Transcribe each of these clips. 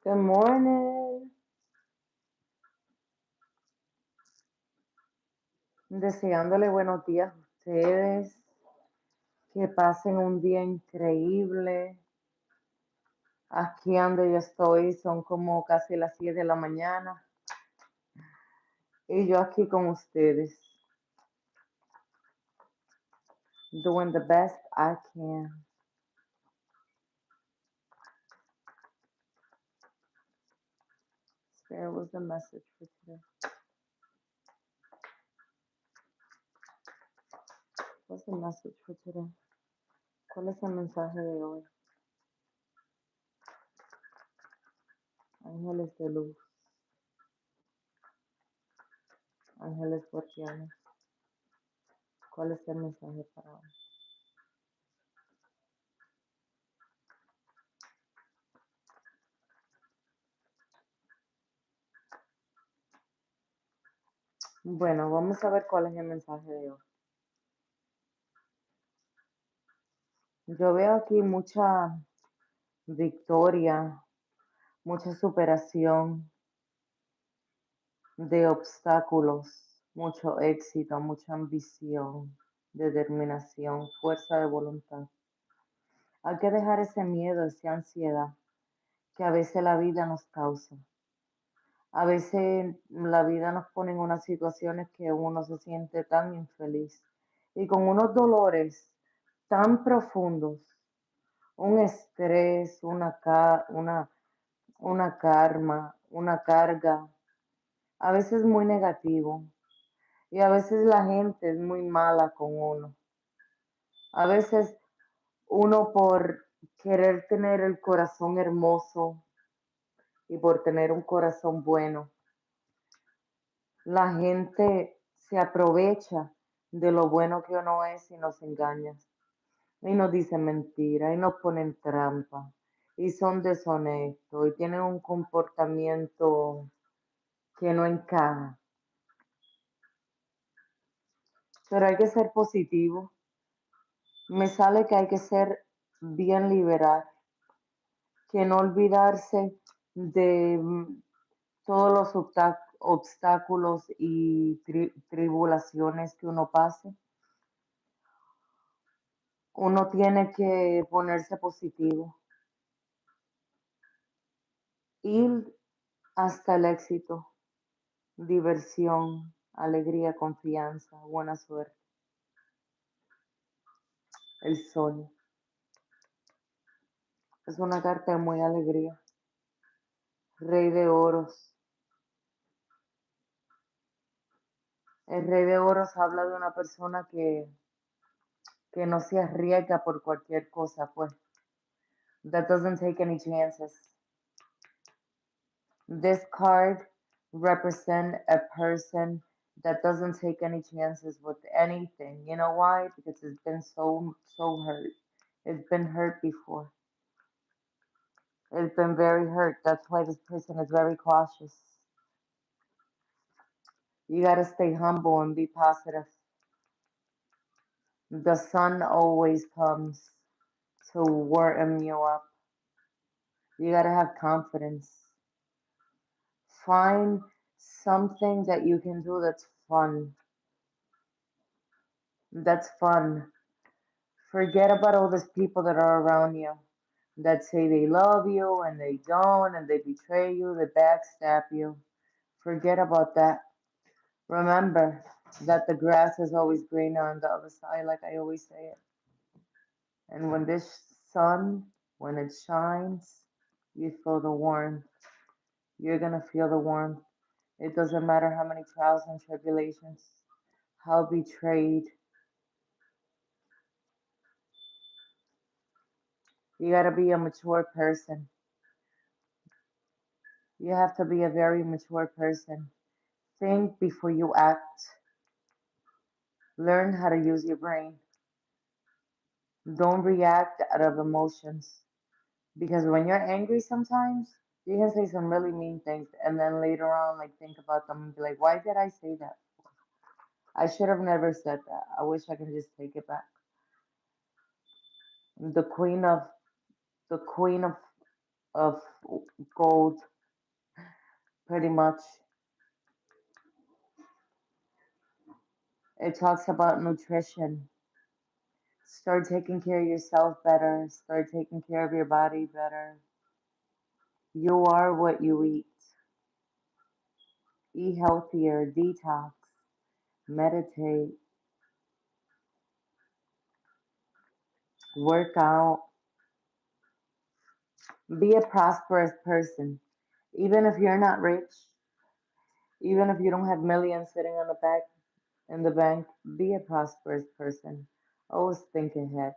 Good morning. Deseándole buenos días a ustedes. Que pasen un día increíble. Aquí donde yo estoy son como casi las 7 de la mañana. Y yo aquí con ustedes, doing the best I can. Spare was the message for today. What's the message for today? ¿Cuál es el mensaje de hoy? Ángeles de luz, ángeles guardianes. ¿Cuál es el mensaje para hoy? Bueno, vamos a ver cuál es el mensaje de hoy. Yo veo aquí mucha victoria, mucha superación de obstáculos, mucho éxito, mucha ambición, determinación, fuerza de voluntad. Hay que dejar ese miedo, esa ansiedad que a veces la vida nos causa. A veces la vida nos pone en unas situaciones que uno se siente tan infeliz y con unos dolores tan profundos, un estrés, una karma, una carga, a veces muy negativo y a veces la gente es muy mala con uno. A veces uno por querer tener el corazón hermoso y por tener un corazón bueno, la gente se aprovecha de lo bueno que uno es y nos engaña. Y nos dicen mentira y nos ponen trampa y son deshonestos y tienen un comportamiento que no encaja. Pero hay que ser positivo. Me sale que hay que ser bien liberal, que no olvidarse de todos los obstáculos y tribulaciones que uno pase. Uno tiene que ponerse positivo, ir hasta el éxito, diversión, alegría, confianza, buena suerte. El sol es una carta de muy alegría. Rey de oros. El rey de oros habla de una persona que no se arriesga por cualquier cosa, pues. That doesn't take any chances. This card represents a person that doesn't take any chances with anything. You know why? Because it's been so hurt. It's been hurt before. It's been very hurt. That's why this person is very cautious. You gotta stay humble and be positive. The sun always comes to warm you up. You gotta have confidence. Find something that you can do that's fun. That's fun. Forget about all these people that are around you that say they love you and they don't, and they betray you, they backstab you. Forget about that. Remember that the grass is always greener on the other side, like I always say it. And when this sun, when it shines, you feel the warmth. You're gonna feel the warmth. It doesn't matter how many trials and tribulations, how betrayed. You gotta be a mature person. You have to be a very mature person. Think before you act. Learn how to use your brain. Don't react out of emotions. Because when you're angry sometimes, you can say some really mean things and then later on like think about them and be like, why did I say that? I should have never said that. I wish I could just take it back. The queen of the queen of of gold, pretty much. It talks about nutrition. Start taking care of yourself better. Start taking care of your body better. You are what you eat. Eat healthier, detox, meditate, work out, be a prosperous person. Even if you're not rich, even if you don't have millions sitting on the back in the bank, be a prosperous person. Always think ahead.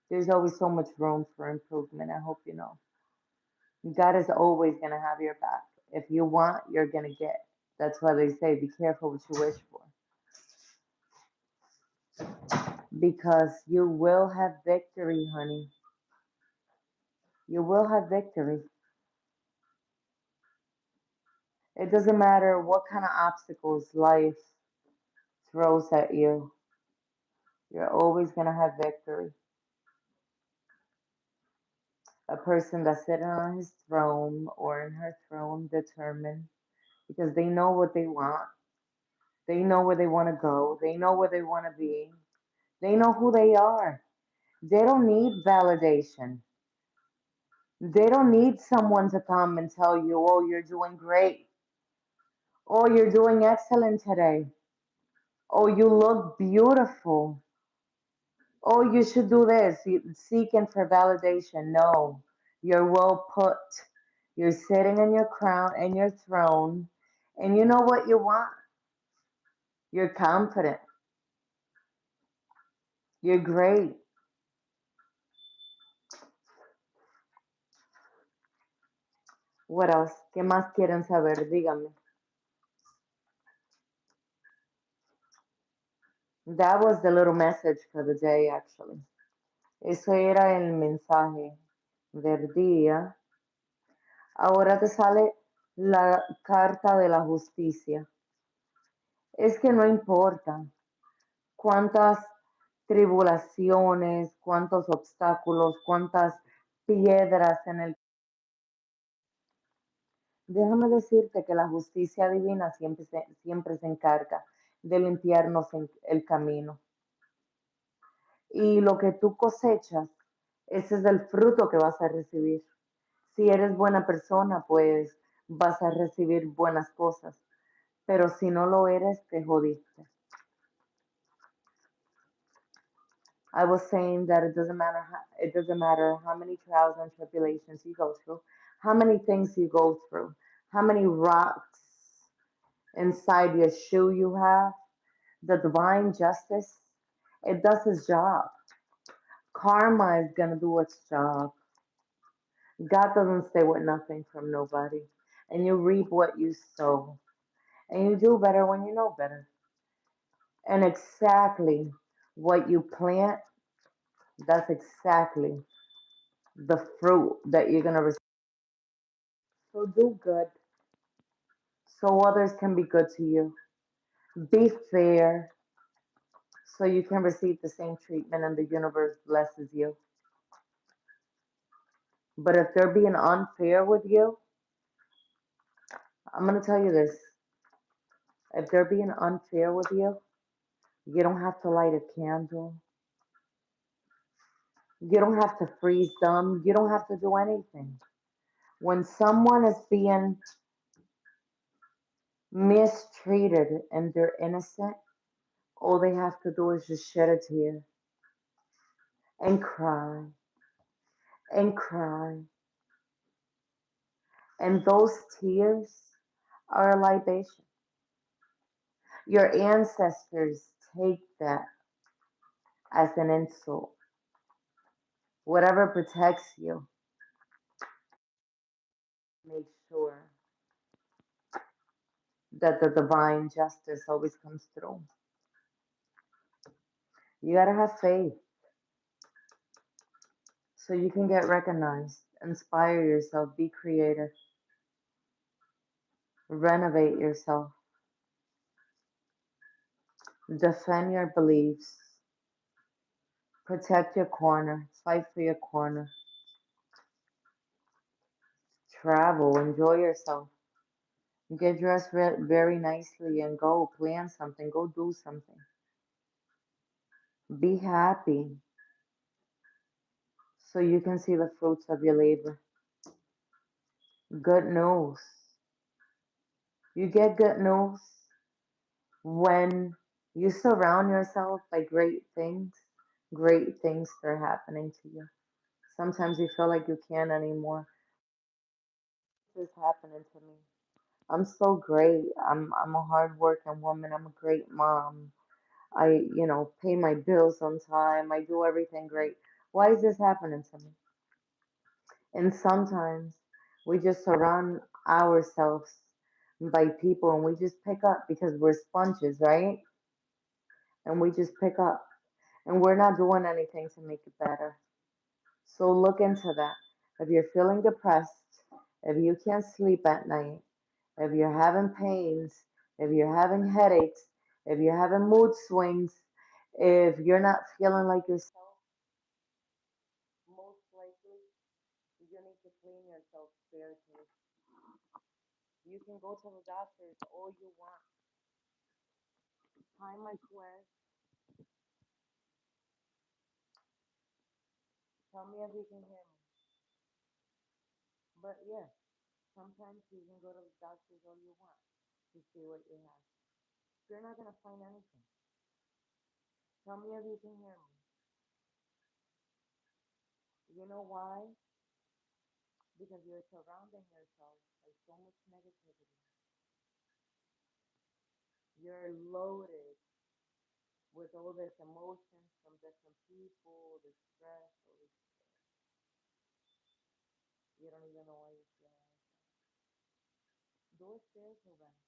There's always so much room for improvement. I hope you know. God is always going to have your back. If you want, you're going to get. That's why they say be careful what you wish for. Because you will have victory, honey. You will have victory. It doesn't matter what kind of obstacles life throws at you, you're always going to have victory. A person that's sitting on his throne or in her throne determined because they know what they want. They know where they want to go. They know where they want to be. They know who they are. They don't need validation. They don't need someone to come and tell you, oh, you're doing great. Oh, you're doing excellent today. Oh, you look beautiful. Oh, you should do this. Seeking for validation. No, you're well put. You're sitting in your crown and your throne, and you know what you want. You're confident. You're great. What else? ¿Qué más quieren saber? Dígame. That was the little message for the day, actually. Eso era el mensaje del día. Ahora te sale la carta de la justicia. Es que no importa cuántas tribulaciones, cuántos obstáculos, cuántas piedras en el... Déjame decirte que la justicia divina siempre se encarga de limpiarnos el camino. Y lo que tú cosechas, ese es el fruto que vas a recibir. Si eres buena persona, pues vas a recibir buenas cosas. Pero si no lo eres, te jodiste. I was saying that it doesn't matter how many trials and tribulations you go through, how many things you go through, how many rocks inside your shoe you have. The divine justice, it does its job. Karma is gonna do its job. God doesn't stay with nothing from nobody, and you reap what you sow, and you do better when you know better. And exactly what you plant, that's exactly the fruit that you're gonna receive. So do good so others can be good to you. Be fair so you can receive the same treatment and the universe blesses you. But if they're being unfair with you, I'm going to tell you this. If they're being unfair with you don't have to light a candle. You don't have to freeze them. You don't have to do anything. When someone is being mistreated and they're innocent, all they have to do is just shed a tear and cry and cry. And those tears are a libation. Your ancestors take that as an insult. Whatever protects you, make sure that the divine justice always comes through. You gotta have faith so you can get recognized. Inspire yourself, be creative, renovate yourself, defend your beliefs, protect your corner, fight for your corner. Travel, enjoy yourself. Get dressed very nicely and go plan something, go do something. Be happy so you can see the fruits of your labor. Good news. You get good news when you surround yourself by great things are happening to you. Sometimes you feel like you can't anymore. This is happening to me. I'm so great. I'm a hardworking woman. I'm a great mom. Pay my bills on time. I do everything great. Why is this happening to me? And sometimes we just surround ourselves by people and we just pick up because we're sponges, right? And we just pick up and we're not doing anything to make it better. So look into that. If you're feeling depressed, if you can't sleep at night, if you're having pains, if you're having headaches, if you're having mood swings, if you're not feeling like yourself, most likely you need to clean yourself spiritually. You can go to the doctors all you want. Hi, my quest. Tell me if you can hear me. But yeah, sometimes you can go to the doctors all you want to see what you have. You're not gonna find anything. Tell me if you can hear me. You know why? Because you're surrounding yourself by so much negativity. You're loaded with all this emotions from different people, the stress, all this. You don't even know why you're feeling like that. Do a spiritual run.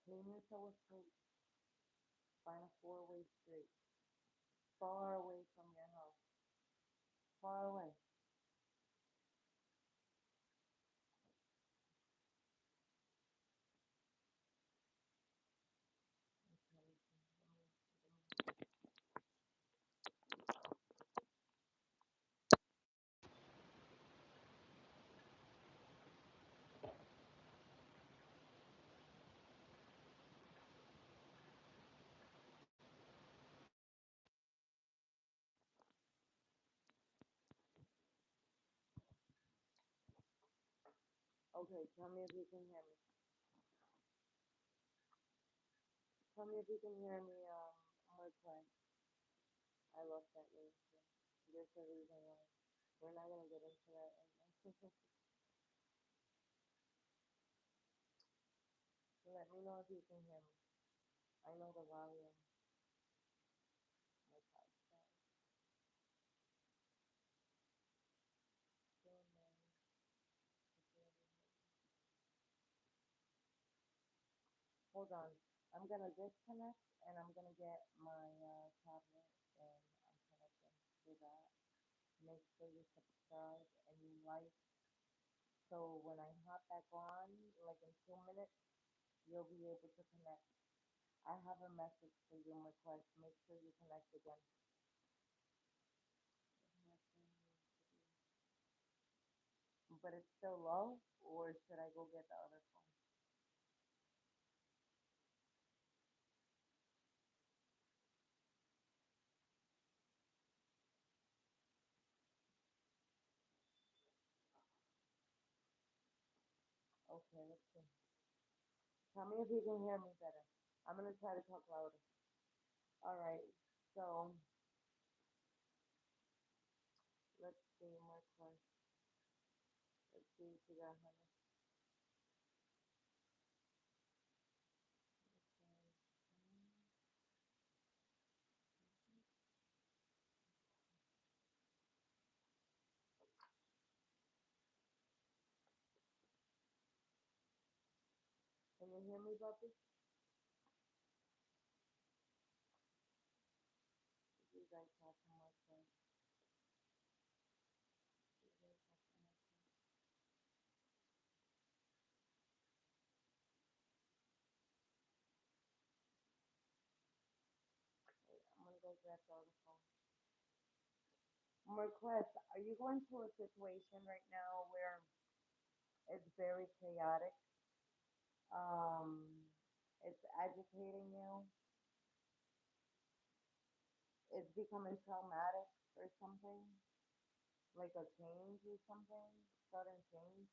Clean yourself with fruit. Find a four-way street. Far away from your house. Far away. Okay, tell me if you can hear me. Tell me if you can hear me, Marquez. I lost that name too. There's a reason why. We're not gonna get into that right now. Let me know if you can hear me. I know the volume. My podcast. Hold on. I'm gonna disconnect and I'm gonna get my tablet and I'm connecting to that. Make sure you subscribe and you like so when I hop back on, like in 2 minutes, you'll be able to connect. I have a message for you, request. Make sure you connect again. But it's still low, or should I go get the other phone? Okay, let's see. Tell me if you can hear me better. I'm gonna try to talk louder. All right. So let's see, request. Let's see if you got honey. Can you hear me, Bubby? You guys have some more friends. You guys have some more friends. Wait, I'm gonna go grab the other phone. Request. Are you going through a situation right now where It's very chaotic. Um, it's agitating you. It's becoming traumatic or something, like a change or something, sudden change.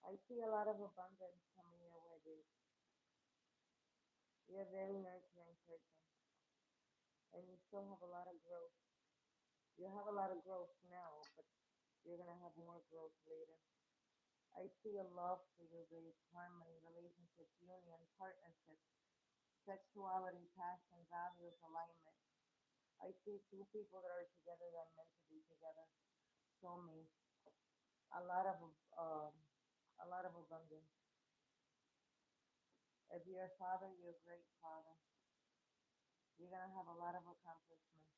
I see a lot of abundance coming your way, dude. You're a very nurturing person, and you still have a lot of growth. You have a lot of growth now, but you're gonna have more growth later. I see a love for you, dude. Harmony, relationships, union, partnership, sexuality, passion, values, alignment. I see two people that are together that are meant to be together. Show me a lot of um, a lot of abundance. If you're a father, you're a great father. You're gonna have a lot of accomplishments.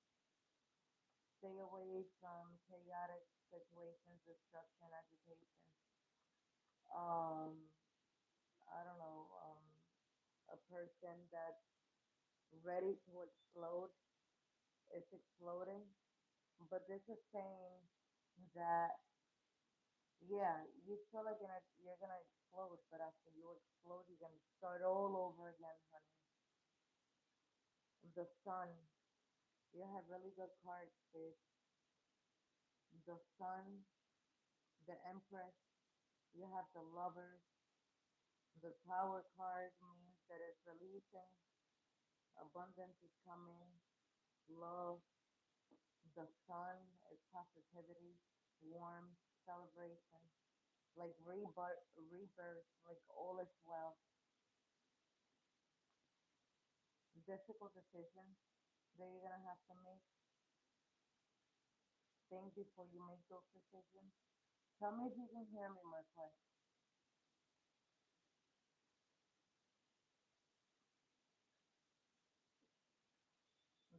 Stay away from chaotic situations, destruction, agitation. Um, I don't know, a person that's ready to explode is exploding. But this is saying that, yeah, you feel like you're gonna explode, but after you explode, you're gonna start all over again, honey. The sun, you have really good cards, sis. The sun, the empress, you have the lovers. The tower card means that it's releasing, abundance is coming, love. The sun is positivity, warmth, celebration, like rebirth, like all is well. Difficult decisions that you're gonna have to make. Think before you make those decisions. Tell me if you can hear me, my friend.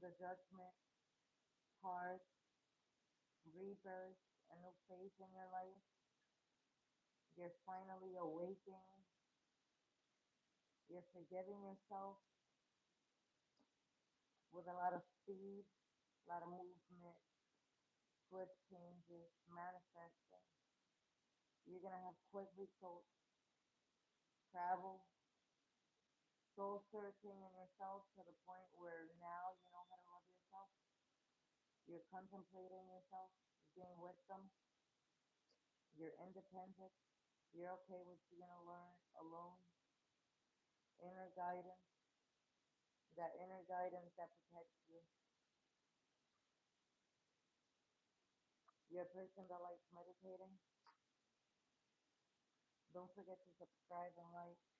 The judgment card, rebirth, a new phase in your life. You're finally awakening. You're forgiving yourself with a lot of speed, a lot of movement, good changes, manifesting. You're gonna have quick results, travel, soul searching in yourself to the point where now you know how to love yourself. You're contemplating yourself, gain wisdom, you're independent, you're okay with being alone, alone, inner guidance, that inner guidance that protects you. You're a person that likes meditating. Don't forget to subscribe and like.